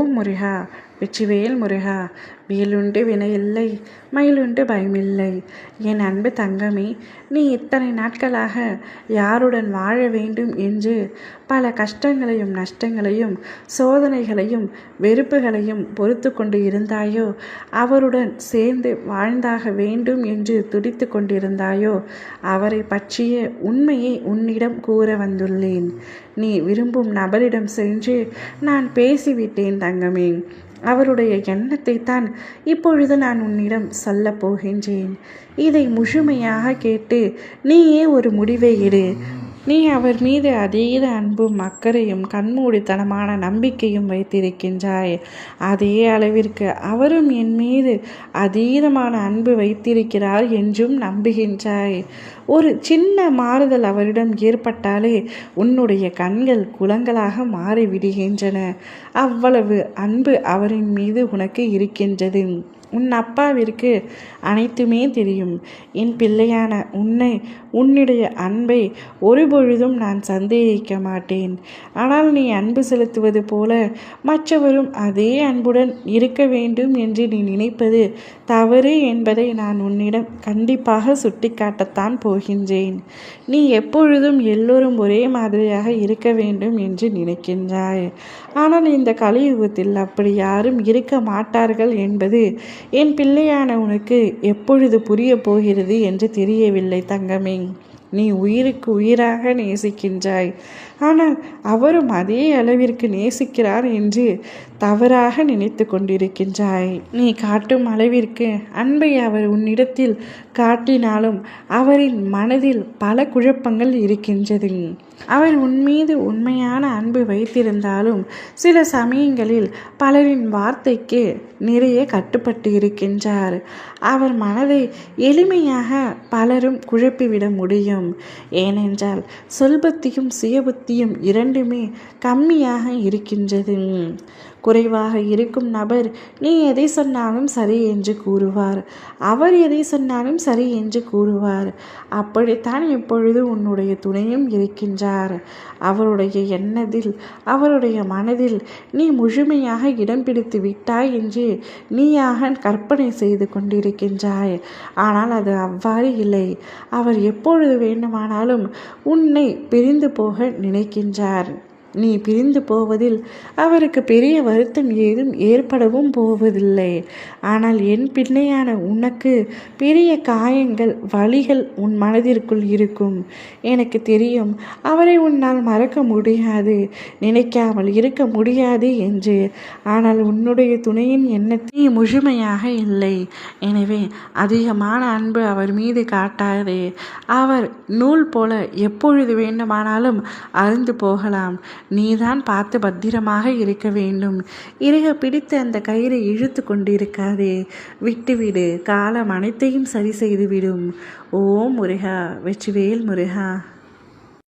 ஓம் முருகா, வெற்றிவேல் முருகா. வேலுண்டு வினையில்லை, மயிலுண்டு பயமில்லை. என் அன்பு தங்கமே, நீ இத்தனை நாட்களாக யாருடன் வாழ வேண்டும் என்று பல கஷ்டங்களையும் நஷ்டங்களையும் சோதனைகளையும் வெறுப்புகளையும் பொறுத்து கொண்டு இருந்தாயோ, அவருடன் சேர்ந்து வாழ்ந்தாக வேண்டும் என்று துடித்து கொண்டிருந்தாயோ, அவரை பற்றிய உண்மையை உன்னிடம் கூற வந்துள்ளேன். நீ விரும்பும் நபரிடம் சென்று நான் பேசிவிட்டேன் தங்கமே. அவருடைய எண்ணத்தை தான் இப்பொழுது நான் உன்னிடம் சொல்லப் போகின்றேன். இதை முழுமையாக கேட்டு நீயே ஒரு முடிவை எடு. நீ அவர் மீது அதீத அன்பும் அக்கறையும் கண்மூடித்தனமான நம்பிக்கையும் வைத்திருக்கின்றாய். அதே அளவிற்கு அவரும் என் மீது அதீதமான அன்பு வைத்திருக்கிறார் என்றும் நம்புகின்றாய். ஒரு சின்ன மாறுதல் அவரிடம் ஏற்பட்டாலே உன்னுடைய கண்கள் குளங்களாக மாறிவிடுகின்றன. அவ்வளவு அன்பு அவரின் மீது உனக்கு இருக்கின்றது. உன் அப்பாவிற்கு அனைத்துமே தெரியும். என் பிள்ளையான உன்னுடைய அன்பை ஒருபொழுதும் நான் சந்தேகிக்க மாட்டேன். ஆனால் நீ அன்பு செலுத்துவது போல மற்றவரும் அதே அன்புடன் இருக்க வேண்டும் என்று நீ நினைப்பது தவறு என்பதை நான் உன்னிடம் கண்டிப்பாக சுட்டிக்காட்டத்தான் போகின்றேன். நீ எப்பொழுதும் எல்லோரும் ஒரே மாதிரியாக இருக்க வேண்டும் என்று நினைக்கின்றாய். ஆனால் இந்த கலியுகத்தில் அப்படி யாரும் இருக்க மாட்டார்கள் என்பது என் பிள்ளையான உனக்கு எப்பொழுது புரிய போகிறது என்று தெரியவில்லை தங்கமே. நீ உயிருக்கு உயிராக நேசிக்கின்றாய். ஆனால் அவரும் அதே அளவிற்கு நேசிக்கிறார் என்று தவறாக நினைத்து கொண்டிருக்கின்றாய். நீ காட்டும் அளவிற்கு அன்பை அவர் உன்னிடத்தில் காட்டினாலும் அவரின் மனதில் பல குழப்பங்கள் இருக்கின்றது. அவர் உன்மீது உண்மையான அன்பு வைத்திருந்தாலும் சில சமயங்களில் பலரின் வார்த்தைக்கு நிறைய கட்டுப்பட்டு இருக்கின்றார். அவர் மனதை எளிமையாக பலரும் குழப்பிவிட முடியும். ஏனென்றால் சொல்பத்தியும் சுயபுத்தியும் இரண்டுமே கம்மியாக இருக்கின்றது. குறைவாக இருக்கும் நபர் நீ எதை சொன்னாலும் சரி என்று கூறுவார். அவர் எதை சொன்னாலும் சரி என்று கூறுவார். அப்படித்தான் இப்பொழுது உன்னுடைய துணையும் இருக்கின்றார். அவருடைய எண்ணத்தில் அவருடைய மனதில் நீ முழுமையாக இடம் பிடித்து விட்டாய் என்று நீயாக கற்பனை செய்து கொண்டிருக்கின்றாய். ஆனால் அது அவ்வாறு இல்லை. அவர் எப்பொழுது வேண்டுமானாலும் உன்னை பிரிந்து போக நினைக்கின்றார். நீ பிரிந்து போவதில் அவருக்கு பெரிய வருத்தம் ஏதும் ஏற்படவும் போவதில்லை. ஆனால் என் பிள்ளையான உனக்கு பெரிய காயங்கள் வலிகள் உன் மனதிற்குள் இருக்கும். எனக்கு தெரியும் அவரை உன்னால் மறக்க முடியாது, நினைக்காமல் இருக்க முடியாது என்று. ஆனால் உன்னுடைய துணையின் எண்ணத்தை முழுமையாக இல்லை. எனவே அதிகமான அன்பு அவர் மீது காட்டாதே. அவர் நூல் போல எப்பொழுது வேண்டுமானாலும் அறுந்து போகலாம். நீதான் பார்த்து பத்திரமாக இருக்க வேண்டும். இறுக பிடித்து அந்த கயிறை இழுத்து கொண்டிருக்காதே. விட்டுவிடு. காலம் அனைத்தையும் சரி செய்துவிடும். ஓம் முருகா, வெற்றிவேல் முருகா.